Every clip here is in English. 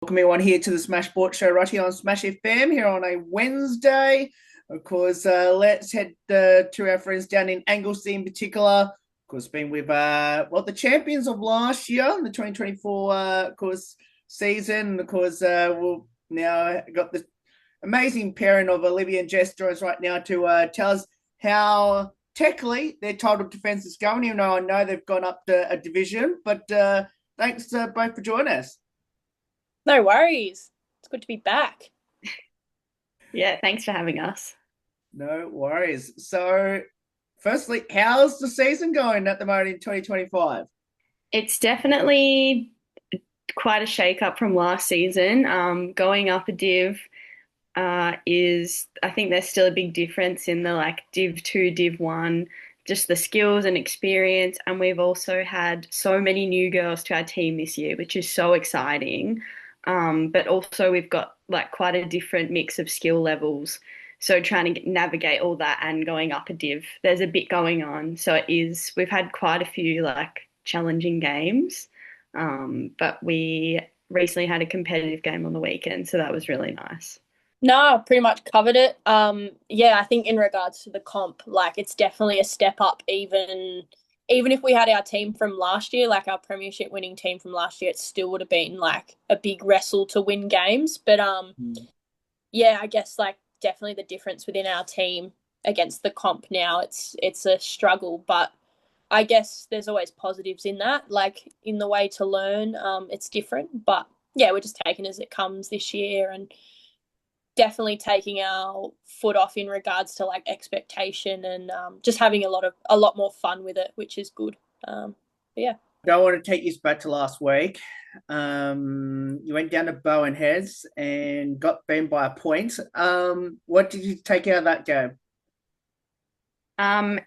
Welcome everyone here to the Smash Sports Show right here on Smash FM here on a Wednesday. Of course, let's head to our friends down in Anglesea in particular. Of course, been with the champions of last year, the 2024 of course season. And of course, we'll now got the amazing pairing of Olivia and Jess joins us right now to tell us how technically their title defense is going. Even though I know they've gone up to a division, but thanks both for joining us. No worries. It's good to be back. Yeah, thanks for having us. No worries. So, firstly, how's the season going at the moment in 2025? It's definitely quite a shake up from last season. Going up a div I think there's still a big difference in the like Div 2, Div 1, just the skills and experience. And we've also had so many new girls to our team this year, which is so exciting. But also we've got like quite a different mix of skill levels. So trying to navigate all that and going up a div, there's a bit going on. So we've had quite a few like challenging games. But we recently had a competitive game on the weekend, so that was really nice. No, I pretty much covered it. Yeah, I think in regards to the comp, like it's definitely a step up even if we had our team from last year, like our premiership winning team from last year, it still would have been like a big wrestle to win games. But yeah, I guess like definitely the difference within our team against the comp now, it's a struggle, but I guess there's always positives in that, like in the way to learn. It's different, but yeah, we're just taking as it comes this year and definitely taking our foot off in regards to like expectation and just having a lot more fun with it, which is good. Yeah. I don't want to take you back to last week. You went down to Bowen Heads and got beaten by a point. What did you take out of that game? Um,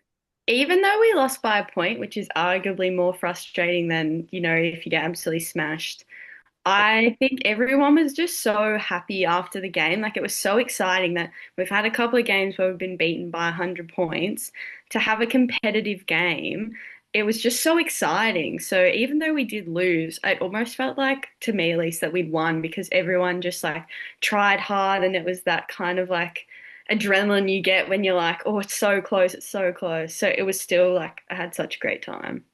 Even though we lost by a point, which is arguably more frustrating than, if you get absolutely smashed, I think everyone was just so happy after the game. Like it was so exciting that we've had a couple of games where we've been beaten by 100 points. To have a competitive game, it was just so exciting. So even though we did lose, it almost felt like, to me at least, that we'd won because everyone just like tried hard and it was that kind of like adrenaline you get when you're like, oh, it's so close, it's so close. So it was still like I had such a great time.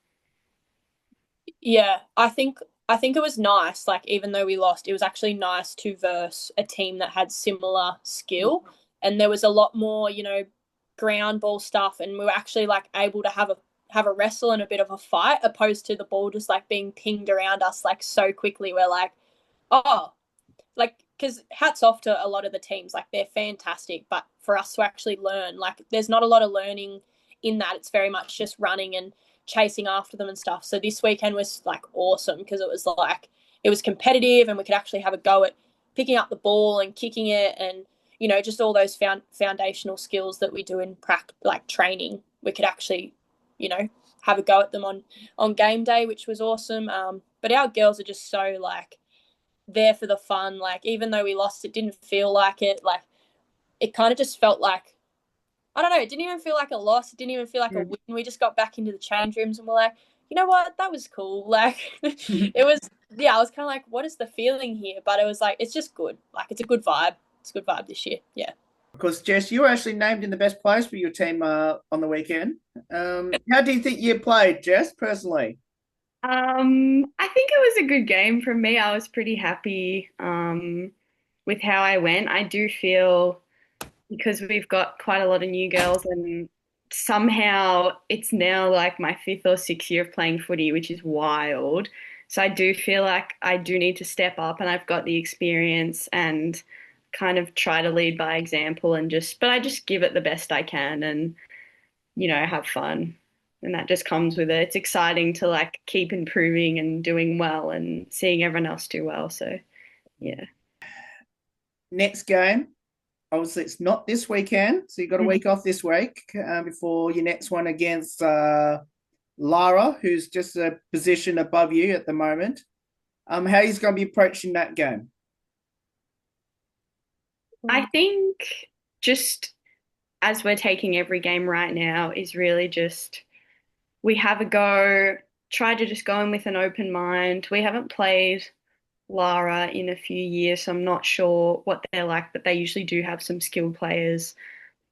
Yeah, I think it was nice. Like even though we lost, it was actually nice to verse a team that had similar skill, and there was a lot more, ground ball stuff, and we were actually like able to have a wrestle and a bit of a fight, opposed to the ball just like being pinged around us like so quickly. We're like, oh, like because hats off to a lot of the teams, like they're fantastic, but for us to actually learn, like there's not a lot of learning in that. It's very much just running and chasing after them and stuff. So this weekend was like awesome because it was competitive and we could actually have a go at picking up the ball and kicking it, and just all those foundational skills that we do in like training, we could actually have a go at them on game day, which was awesome. But our girls are just so like there for the fun. Like even though we lost, it didn't feel like it. Like it kind of just felt like, I don't know. It didn't even feel like a loss. It didn't even feel like a win. We just got back into the change rooms and we're like, you know what? That was cool. Like it was. Yeah, I was kind of like, what is the feeling here? But it was like, it's just good. Like it's a good vibe. It's a good vibe this year. Yeah. Because Jess, you were actually named in the best players for your team on the weekend. How do you think you played, Jess, personally? I think it was a good game from me. I was pretty happy with how I went. I do feel because we've got quite a lot of new girls and somehow it's now like my fifth or sixth year of playing footy, which is wild. So I do feel like I do need to step up and I've got the experience and kind of try to lead by example and but I just give it the best I can and have fun. And that just comes with it. It's exciting to like keep improving and doing well and seeing everyone else do well. So, yeah. Next game, obviously, it's not this weekend, so you've got a week off this week before your next one against Lara, who's just a position above you at the moment. How he's going to be approaching that game? I think just as we're taking every game right now is really just we have a go, try to just go in with an open mind. We haven't played Lara in a few years, so I'm not sure what they're like, but they usually do have some skilled players.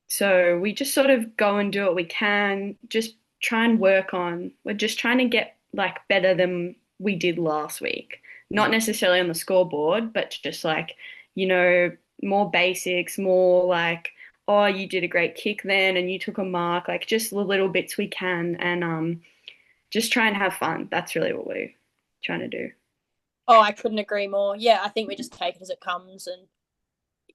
So we just sort of go and do what we can, just try and work on. We're just trying to get like better than we did last week. Not necessarily on the scoreboard, but just like, more basics, more like, oh, you did a great kick then and you took a mark, like just the little bits we can and just try and have fun. That's really what we're trying to do. Oh, I couldn't agree more. Yeah, I think we just take it as it comes, and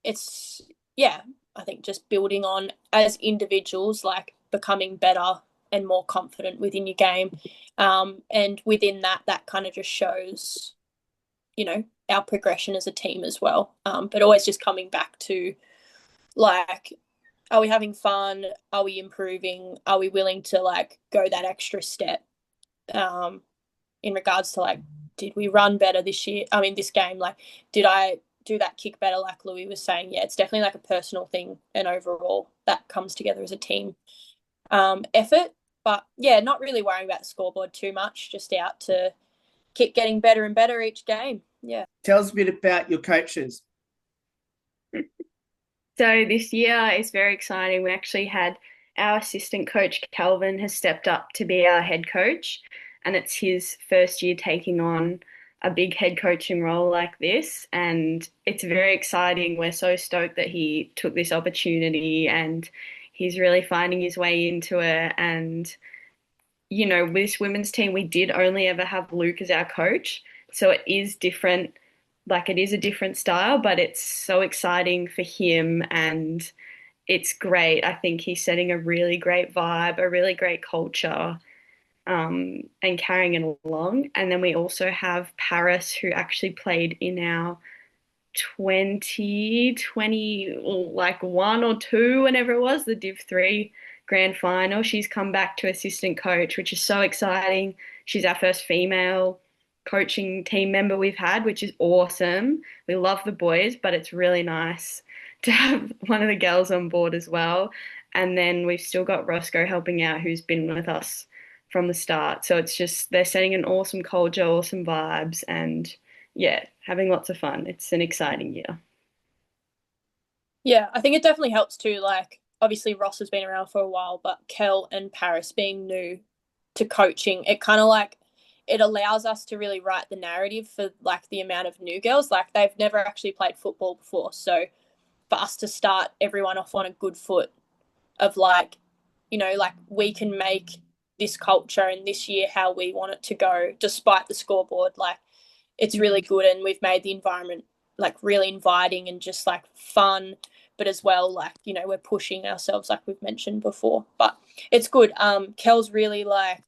it's yeah, I think just building on as individuals, like becoming better and more confident within your game, and within that, that kind of just shows, our progression as a team as well. But always just coming back to like, are we having fun? Are we improving? Are we willing to like go that extra step? In regards to like, did we run better this year? I mean, this game, like, did I do that kick better? Like Louis was saying, yeah, it's definitely like a personal thing, and overall that comes together as a team effort. But yeah, not really worrying about the scoreboard too much. Just out to keep getting better and better each game. Yeah. Tell us a bit about your coaches. So this year is very exciting. We actually had our assistant coach, Calvin, has stepped up to be our head coach, and it's his first year taking on a big head coaching role like this. And it's very exciting. We're so stoked that he took this opportunity and he's really finding his way into it. And, with this women's team, we did only ever have Luke as our coach. So it is different, like it is a different style, but it's so exciting for him and it's great. I think he's setting a really great vibe, a really great culture, and carrying it along. And then we also have Paris, who actually played in our 2020, like one or two, whenever it was, the Div 3 grand final. She's come back to assistant coach, which is so exciting. She's our first female coaching team member we've had, which is awesome. We love the boys, but it's really nice to have one of the girls on board as well. And then we've still got Roscoe helping out, who's been with us from the start. So it's just, they're setting an awesome culture, awesome vibes, and yeah, having lots of fun. It's an exciting year. Yeah, I think it definitely helps too. Like, obviously, Ross has been around for a while, but Kel and Paris being new to coaching, it kind of like it allows us to really write the narrative for like the amount of new girls. Like, they've never actually played football before. So, for us to start everyone off on a good foot of like, like we can make this culture and this year how we want it to go, despite the scoreboard. Like, it's really good, and we've made the environment like really inviting and just like fun, but as well like we're pushing ourselves like we've mentioned before. But it's good. Kel's really like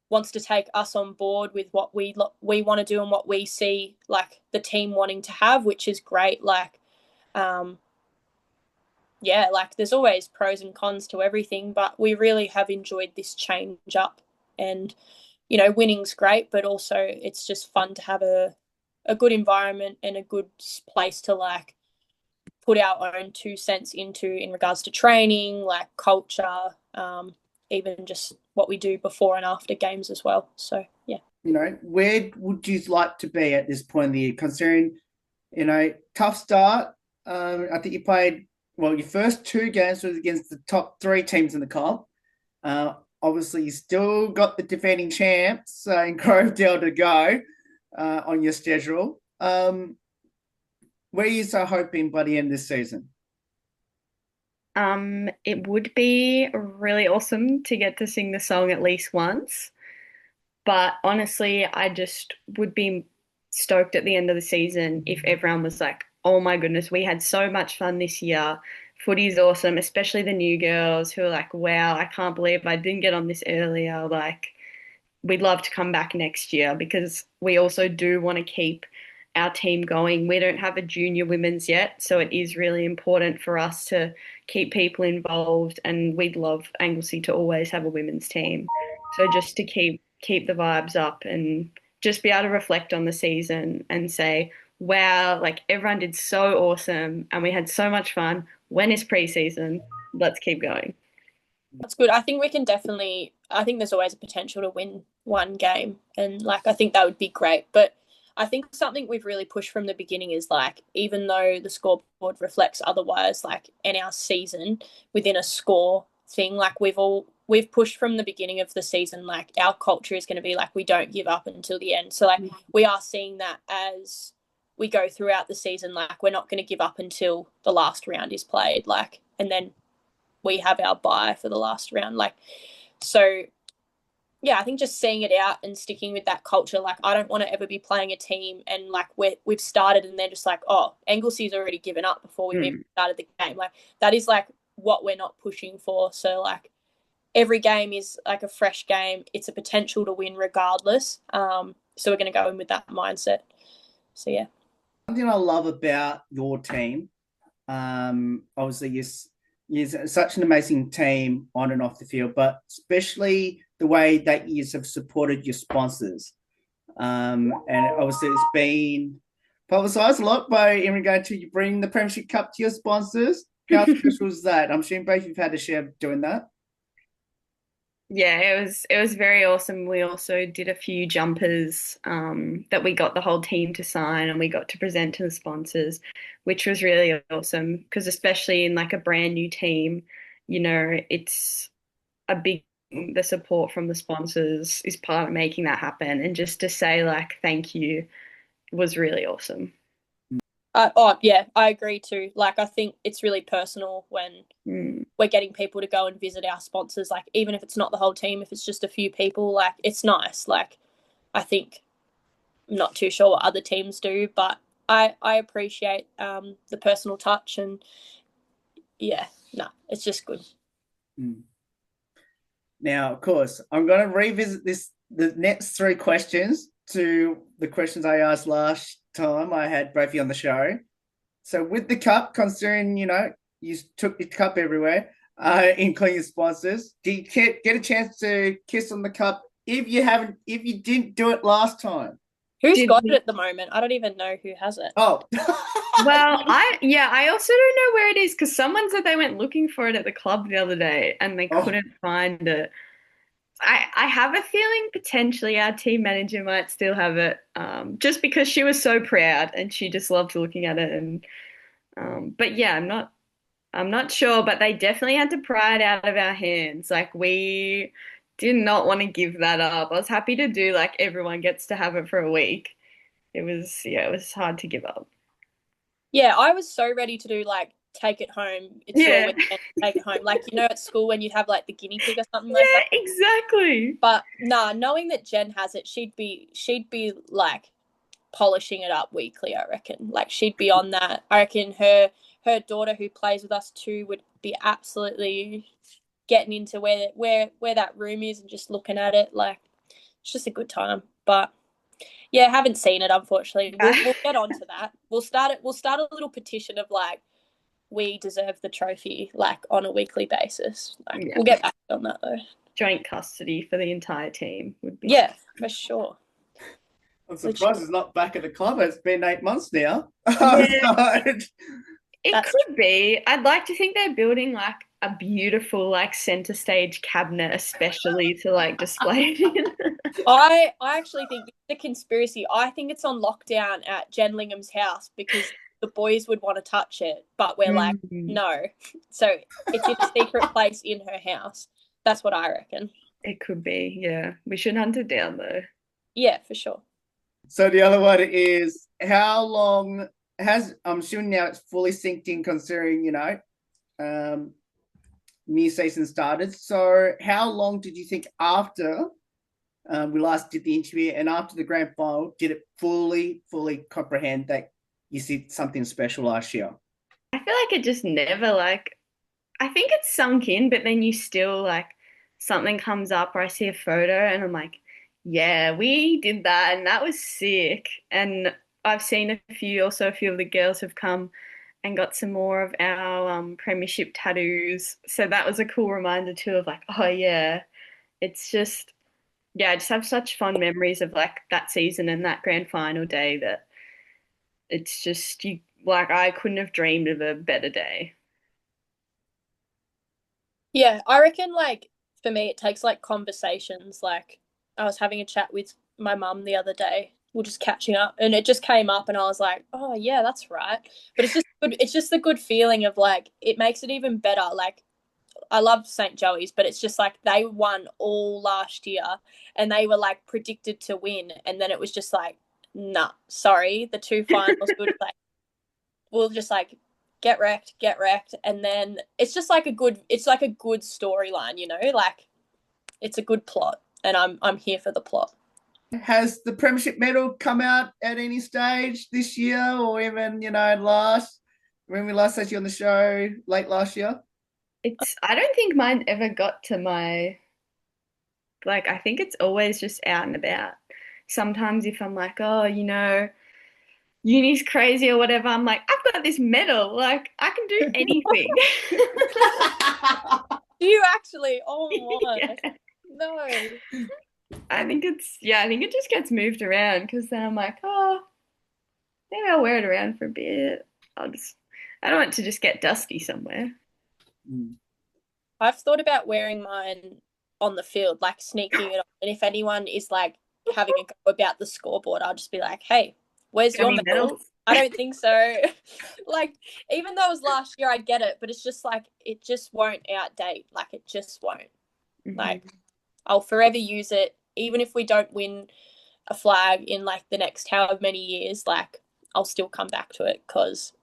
wants to take us on board with what we want to do and what we see like the team wanting to have, which is great. Like yeah, like there's always pros and cons to everything, but we really have enjoyed this change up. And winning's great, but also it's just fun to have a good environment and a good place to like put our own 2 cents into in regards to training, like culture, even just what we do before and after games as well. So yeah. Where would you like to be at this point in the year, considering, tough start. I think you played, well, your first two games was against the top three teams in the comp. Obviously, you still got the defending champs in Grovedale to go on your schedule. Where are you so hoping by the end of this season? It would be really awesome to get to sing the song at least once. But honestly, I just would be stoked at the end of the season if everyone was like, oh my goodness, we had so much fun this year. Footy's awesome, especially the new girls who are like, wow, I can't believe I didn't get on this earlier. Like, we'd love to come back next year because we also do want to keep our team going. We don't have a junior women's yet, so it is really important for us to keep people involved, and we'd love Anglesea to always have a women's team. So just to keep the vibes up and just be able to reflect on the season and say, wow, like everyone did so awesome and we had so much fun. When is preseason? Let's keep going. That's good. I think we can definitely, I think there's always a potential to win one game. And like, I think that would be great. But I think something we've really pushed from the beginning is like, even though the scoreboard reflects otherwise, like in our season within a score thing, like we've pushed from the beginning of the season, like our culture is going to be like, we don't give up until the end. So like we are seeing that as we go throughout the season, like we're not going to give up until the last round is played, like, and then we have our bye for the last round. Like, so yeah, I think just seeing it out and sticking with that culture. Like, I don't want to ever be playing a team and like we've started and they're just like, oh, Anglesea's already given up before we've even started the game. Like, that is like what we're not pushing for. So like every game is like a fresh game. It's a potential to win regardless. So we're going to go in with that mindset. So yeah. Something I love about your team, obviously you're such an amazing team on and off the field, but especially the way that you have supported your sponsors. And obviously it's been publicised a lot in regard to you bringing the Premiership Cup to your sponsors. How special is that? I'm sure both you've had a share doing that. Yeah, it was very awesome. We also did a few jumpers that we got the whole team to sign and we got to present to the sponsors, which was really awesome because especially in like a brand new team, it's a big the support from the sponsors is part of making that happen. And just to say like thank you was really awesome. Oh yeah, I agree too. Like, I think it's really personal when we're getting people to go and visit our sponsors. Like, even if it's not the whole team, if it's just a few people, like it's nice. Like, I think I'm not too sure what other teams do, but I appreciate the personal touch and yeah, no, it's just good. Now, of course, I'm going to revisit the next three questions to the questions I asked last time I had both of you on the show. So with the cup, considering, you took the cup everywhere, including your sponsors, do you get a chance to kiss on the cup if you didn't do it last time? Who's got it at the moment? I don't even know who has it. Oh. Well, I also don't know where it is because someone said they went looking for it at the club the other day and they couldn't find it. I have a feeling potentially our team manager might still have it, just because she was so proud and she just loved looking at it. And but yeah, I'm not sure, but they definitely had to pry it out of our hands. Like we did not want to give that up. I was happy to do like everyone gets to have it for a week. It was hard to give up. Yeah, I was so ready to do like take it home. It's your weekend, take it home. Like, at school when you'd have like the guinea pig or something like that. Yeah, exactly. But nah, knowing that Jen has it, she'd be like polishing it up weekly, I reckon. Like she'd be on that. I reckon her daughter who plays with us too would be absolutely getting into where that room is and just looking at it. Like it's just a good time. But yeah, haven't seen it unfortunately. We'll get onto that. We'll start a little petition of like we deserve the trophy like on a weekly basis. Like, yeah. We'll get back on that though. Joint custody for the entire team would be for sure. I'm surprised it's not back at the club. It's been 8 months now. Yeah. It could be. I'd like to think they're building like a beautiful like center stage cabinet, especially to like display it. I actually think it's a conspiracy. I think it's on lockdown at Jen Lingham's house because the boys would want to touch it, but we're like, no. So it's in a secret place in her house. That's what I reckon. It could be, yeah. We should hunt it down though. Yeah, for sure. So the other one is how long I'm assuming now it's fully synced in considering, new season started. So how long did you think after we last did the interview and after the grand final did it fully comprehend that you see something special last year? I feel like it just never I think it's sunk in, but then you still like something comes up or I see a photo and I'm like, yeah, we did that and that was sick. And I've seen a few of the girls have come and got some more of our premiership tattoos. So that was a cool reminder too of like, oh yeah, it's just, yeah, I just have such fond memories of like that season and that grand final day that it's just, I couldn't have dreamed of a better day. Yeah, I reckon like for me it takes like conversations. Like I was having a chat with my mum the other day we're just catching up, and it just came up, and I was like, oh yeah, that's right. But it's just good. It's just the good feeling of like it makes it even better. Like I love St. Joey's, but it's just like they won all last year, and they were like predicted to win, and then it was just like, nah, sorry, the two finals would like we'll just like get wrecked, and then it's just like it's like a good storyline, like it's a good plot, and I'm here for the plot. Has the premiership medal come out at any stage this year, or even last when we last had you on the show late last year? I don't think mine ever got to my, like, I think it's always just out and about. Sometimes if I'm like, oh, uni's crazy or whatever, I'm like, I've got this medal, like I can do anything. Do you actually? Oh my. Yeah. No. I think it just gets moved around because then I'm like, oh, maybe I'll wear it around for a bit. I don't want to just get dusty somewhere. I've thought about wearing mine on the field, like sneaking it on. And if anyone is like having a go about the scoreboard, I'll just be like, hey, where's your medal? Medals? I don't think so. Like, even though it was last year, I get it, but it's just like, it just won't outdate. Like, it just won't. Mm-hmm. Like, I'll forever use it, even if we don't win a flag in like the next however many years. Like, I'll still come back to it because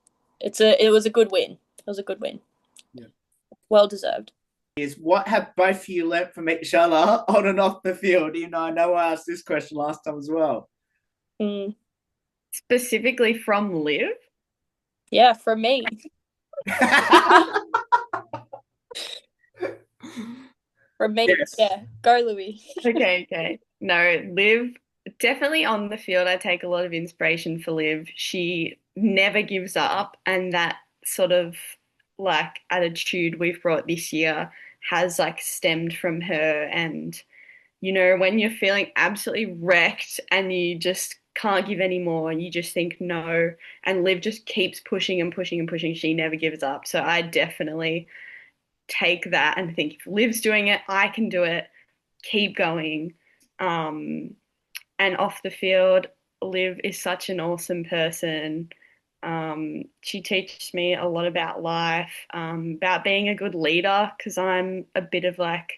it was a good win. It was a good win. Yeah. Well deserved. Is what have both of you learnt from each other on and off the field? I know I asked this question last time as well. Specifically from Liv? Yeah, from me. From me, yes. Yeah. Go, Louis. Okay. No, Liv, definitely on the field, I take a lot of inspiration for Liv. She never gives up, and that sort of like attitude we've brought this year has like stemmed from her. And when you're feeling absolutely wrecked and you just can't give any more, you just think no, and Liv just keeps pushing and pushing and pushing. She never gives up. So I definitely take that and think if Liv's doing it, I can do it. Keep going. And off the field, Liv is such an awesome person. She teaches me a lot about life, about being a good leader, because I'm a bit of like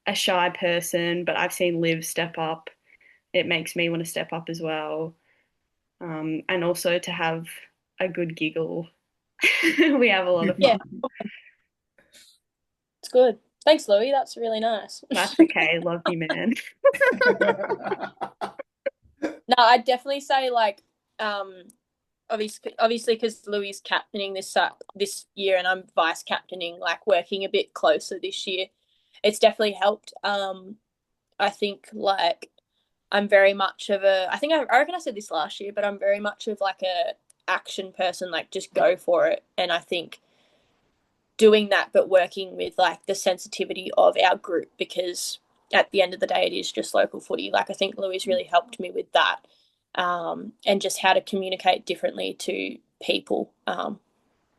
a shy person, but I've seen Liv step up. It makes me want to step up as well. And also to have a good giggle. We have a lot of fun. Yeah. It's good. Thanks, Louie. That's really nice. That's okay. Love you, man. No, I'd definitely say like, obviously because Louis is captaining this year and I'm vice captaining, like working a bit closer this year, it's definitely helped. I think like I'm very much of I reckon I said this last year, but I'm very much of like a action person, like just go for it. And I think doing that, but working with like the sensitivity of our group, because at the end of the day, it is just local footy. Like I think Louis really helped me with that, and just how to communicate differently to people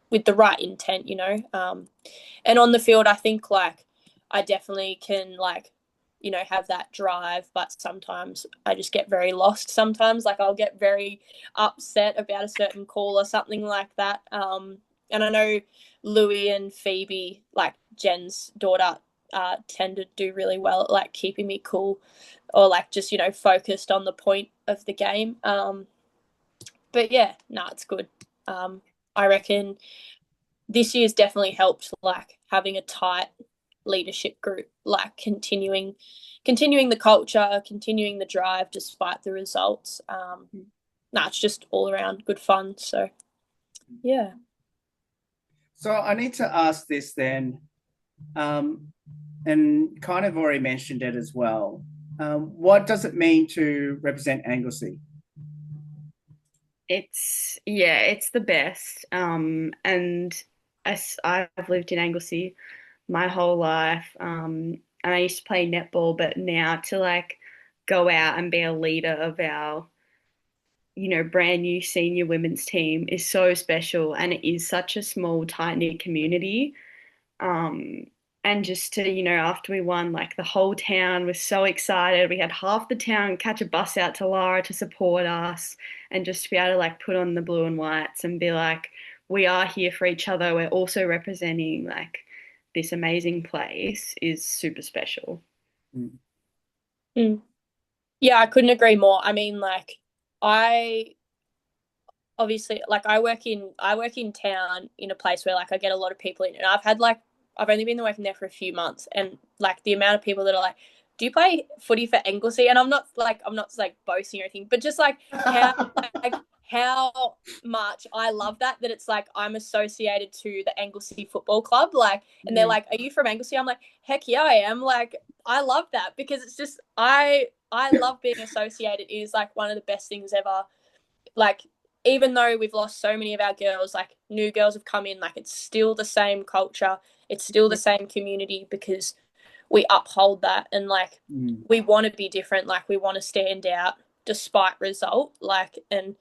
with the right intent, and on the field, I think like I definitely can like, have that drive, but sometimes I just get very lost. Sometimes like I'll get very upset about a certain call or something like that. And I know Louis and Phoebe, like Jen's daughter, tend to do really well at like keeping me cool or like just, focused on the point of the game. But yeah, it's good. I reckon this year's definitely helped, like having a tight leadership group, like continuing the culture, continuing the drive despite the results. It's just all around good fun. So yeah. So I need to ask this then, and kind of already mentioned it as well. What does it mean to represent Anglesea? It's the best. And I've lived in Anglesea my whole life. And I used to play netball, but now to like go out and be a leader of our, brand new senior women's team is so special, and it is such a small, tight-knit community. And just to, after we won, like the whole town was so excited. We had half the town catch a bus out to Lara to support us, and just to be able to like put on the blue and whites and be like, we are here for each other. We're also representing like this amazing place is super special. Mm. Mm. Yeah, I couldn't agree more. I mean, like, I obviously like I work in town in a place where like I get a lot of people in, and I've only been working there for a few months, and like the amount of people that are like, do you play footy for Anglesea? And I'm not like boasting or anything, but just like how much I love that it's like I'm associated to the Anglesea Football Club, like, and they're like, are you from Anglesea? I'm like, heck yeah, I am. Like, I love that because it's just I love being associated. It is like one of the best things ever. Like, even though we've lost so many of our girls, like new girls have come in, like it's still the same culture, it's still the same community because we uphold that, and like we want to be different, like we want to stand out despite result, like, and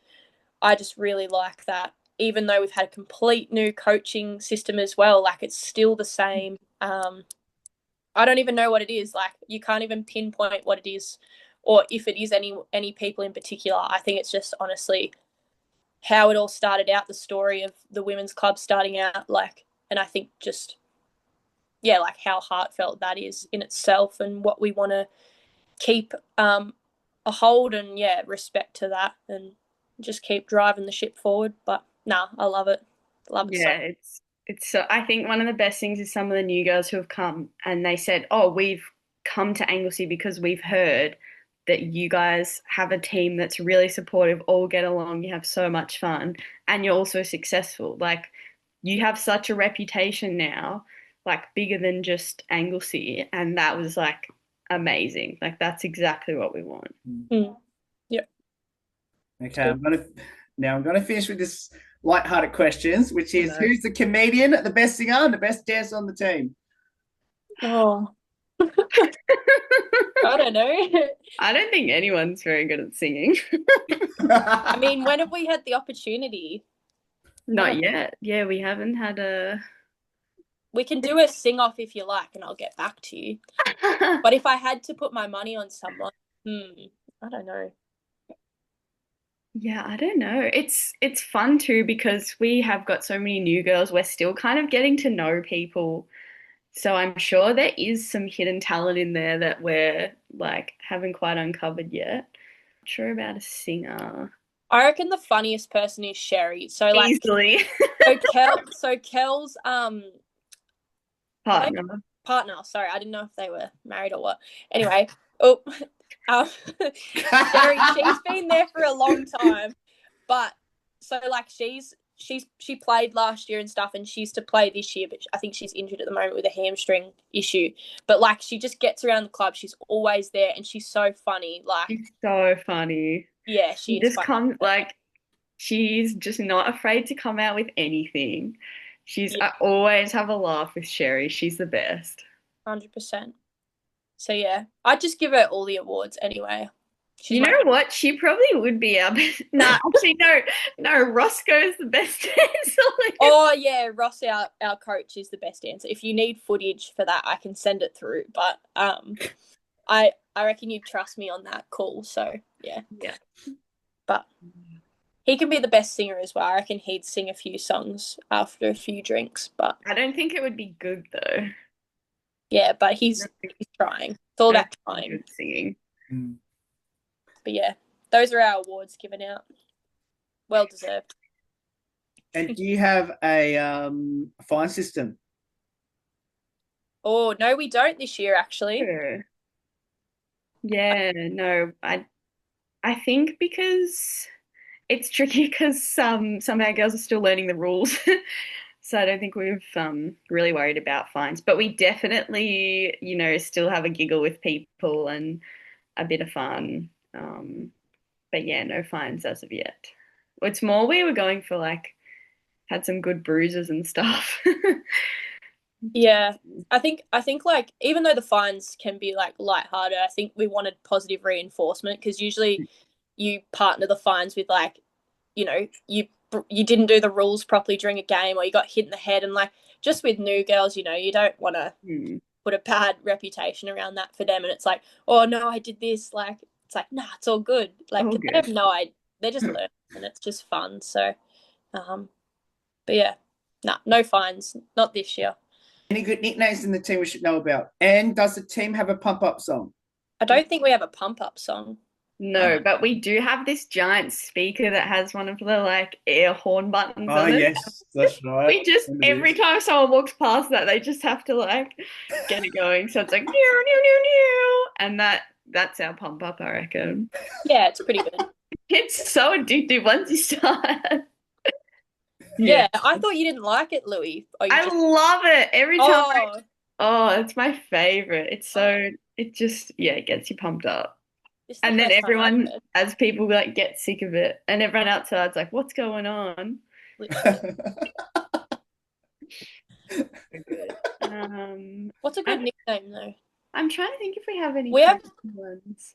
I just really like that. Even though we've had a complete new coaching system as well, like it's still the same. I don't even know what it is. Like, you can't even pinpoint what it is, or if it is any people in particular. I think it's just honestly how it all started out, the story of the women's club starting out, like, and I think just, yeah, like how heartfelt that is in itself, and what we want to keep a hold, and yeah, respect to that, and just keep driving the ship forward. But nah, I love it. Love it so. Yeah, it's so I think one of the best things is some of the new girls who have come and they said, "Oh, we've come to Anglesey because we've heard that you guys have a team that's really supportive, all get along, you have so much fun, and you're also successful. Like you have such a reputation now, like bigger than just Anglesey, and that was like amazing. Like that's exactly what we want." Mm. Yeah. Okay, I'm gonna finish with this light-hearted questions, which is No. who's the comedian, the best singer, and the best dancer on the team? Oh, I don't know. I don't think anyone's very good at singing. I mean, when have we had the opportunity? Not yet. Yeah, we haven't had a. We can do a sing off if you like, and I'll get back to you. But if I had to put my money on someone, I don't know. Yeah, I don't know. It's fun too because we have got so many new girls. We're still kind of getting to know people. So I'm sure there is some hidden talent in there that we're like haven't quite uncovered yet. Not sure about a singer. I reckon the funniest person is Sherry. So like, Easily. Kel's are they Partner. partner? Sorry, I didn't know if they were married or what. Anyway, oh, um, Sherry, she's been there for a long time, but so like she played last year and stuff, and she's to play this year, but I think she's injured at the moment with a hamstring issue. But like, she just gets around the club. She's always there, and she's so funny. Like, She's so funny. yeah, she She is just funny. comes like she's just not afraid to come out with anything. Yeah, I always have a laugh with Sherry. She's the best. 100%. So yeah, I'd just give her all the awards anyway. She's You my know what? She probably would be our best. Nah, actually, no, no. Roscoe's the best dancer. Oh yeah, Ross, our coach, is the best dancer. If you need footage for that, I can send it through. But I reckon you'd trust me on that call. So yeah, Yeah. but he can be the best singer as well. I reckon he'd sing a few songs after a few drinks. But I don't think it would be good though. yeah, but I he's trying. It's all don't about think he's trying. good at singing. But yeah, those are our awards given out. Well deserved. And do you have a fine system? Oh no, we don't this year actually. Sure. Yeah, no, I think because it's tricky because some of our girls are still learning the rules. So I don't think we've really worried about fines, but we definitely, still have a giggle with people and a bit of fun. But yeah, no fines as of yet. It's more we were going for like had some good bruises and stuff. Yeah, I think like, even though the fines can be like lighthearted, I think we wanted positive reinforcement, because usually you partner the fines with like, you you didn't do the rules properly during a game, or you got hit in the head. And like, just with new girls, you know, you don't want to put a bad reputation around that for them. And it's like, oh no, I did this. Like, it's like, nah, it's all good. Like, All they good. have no idea. They're just learning, and it's just fun. So, but yeah, nah, no fines, not this year. Any good nicknames in the team we should know about? And does the team have a pump up song? I don't think we have a pump up song. No, but we do have this giant speaker that has one of the like air horn buttons Oh, on it. yes, that's right. We just every time someone walks past that, they just have to like get it going. So it's like new, new, new, new, and that's our pump up, I reckon. Yeah, it's pretty good. It's so addictive once you start. Yeah, I thought you didn't like it, Louis. I love it every time. Oh, it's my favorite. It's so it just it gets you pumped up. it's the And then first time I've everyone, heard. as people like get sick of it, and everyone outside's like, "What's going on?" Literally. What's a good nickname though? I'm trying to think if we have any We have ones.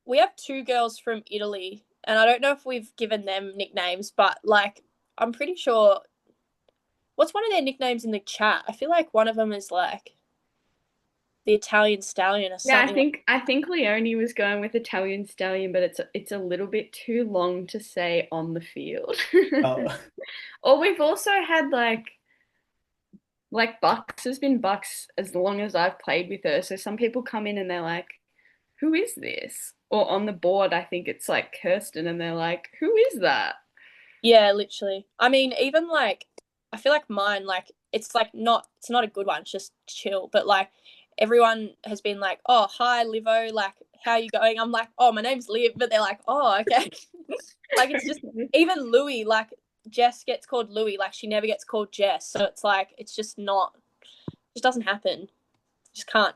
we have two girls from Italy, and I don't know if we've given them nicknames, but like I'm pretty sure. What's one of their nicknames in the chat? I feel like one of them is like the Italian Stallion or something. I think Leonie was going with Italian Stallion, but it's a little bit too long to say on the field. Oh. Or we've also had like Bucks has been Bucks as long as I've played with her. So some people come in and they're like, "Who is this?" Or on the board, I think it's like Kirsten, and they're like, "Who is that?" Yeah, literally. I mean, even like I feel like mine, like it's not a good one, it's just chill. But like everyone has been like, oh hi Livo, like how you going? I'm like, oh my name's Liv, but they're like, oh okay. Like it's just even Louis, like Jess gets called Louis, like she never gets called Jess. So it's like it's just not it just doesn't happen.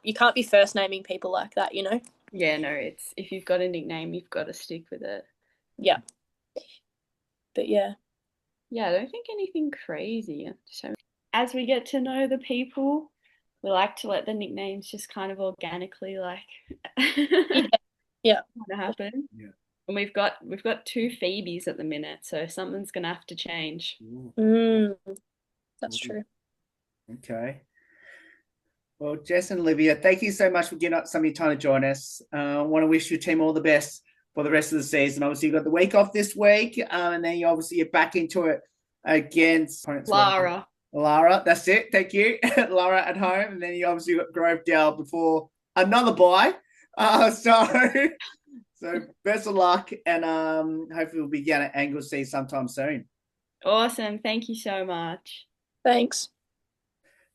You can't be first naming people like that, you know? Yeah, no, it's if you've got a nickname, you've got to stick with it. Yeah. But yeah. Yeah, I don't think anything crazy. So as we get to know the people, we like to let the nicknames just kind of organically like Yeah. happen. Yeah. And we've got two Phoebes at the minute, so something's gonna have to change. That's true. Okay. Well, Jess and Olivia, thank you so much for giving up some of your time to join us. I want to wish your team all the best for the rest of the season. Obviously, you've got the week off this week, and then you're back into it against Lara. Lara, that's it. Thank you. Lara at home, and then you obviously got Grovedale before another bye. So best of luck, and hopefully we'll be down at Anglesea sometime soon. Awesome. Thank you so much. Thanks.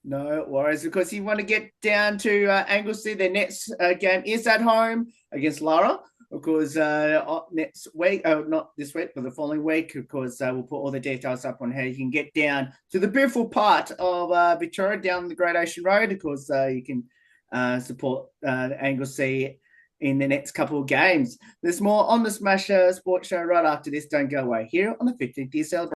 No worries, because you want to get down to Anglesea. Their next game is at home against Lara. Of course, next week, not this week, but the following week, of course, we'll put all the details up on how you can get down to the beautiful part of Victoria, down the Great Ocean Road. Of course, you can support Anglesea in the next couple of games. There's more on the Smash Sports Show right after this. Don't go away here on the 15th year celebration.